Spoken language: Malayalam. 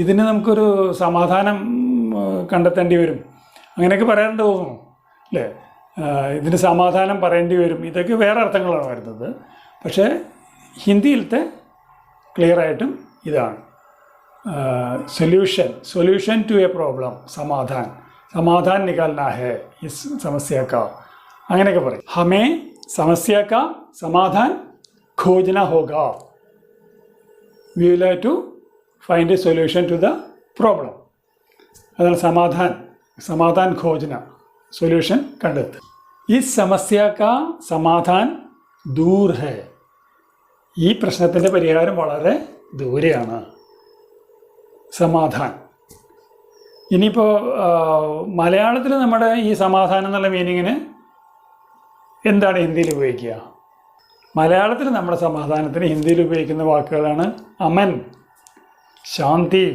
ഇതിന് നമുക്കൊരു സമാധാനം കണ്ടെത്തേണ്ടി വരും, അങ്ങനെയൊക്കെ പറയാറുണ്ട് തോന്നുന്നു അല്ലേ. ഇതിന് സമാധാനം പറയേണ്ടി വരും, ഇതൊക്കെ വേറെ അർത്ഥങ്ങളാണ് വരുന്നത്. പക്ഷേ ഹിന്ദിയിലത്തെ ക്ലിയറായിട്ടും ഇതാണ്. സൊല്യൂഷൻ ടു എ പ്രോബ്ലം, समाधान निकालना है इस समस्या का, അങ്ങനെയൊക്കെ പറയും. हमें समस्या का समाधान खोजना होगा. We will have to find a solution to the problem. അതാണ് समाधान खोजना, സൊല്യൂഷൻ കണ്ടെത്തുക. इस समस्या का समाधान दूर है. ഈ പ്രശ്നത്തിൻ്റെ പരിഹാരം വളരെ ദൂരെയാണ്. സമാധാൻ. ഇനിയിപ്പോൾ മലയാളത്തിൽ നമ്മുടെ ഈ സമാധാനം എന്നുള്ള മീനിങ്ങിന് എന്താണ് ഹിന്ദിയിൽ ഉപയോഗിക്കുക? മലയാളത്തിൽ നമ്മുടെ സമാധാനത്തിന് ഹിന്ദിയിൽ ഉപയോഗിക്കുന്ന വാക്കുകളാണ് അമൻ, ശാന്തി,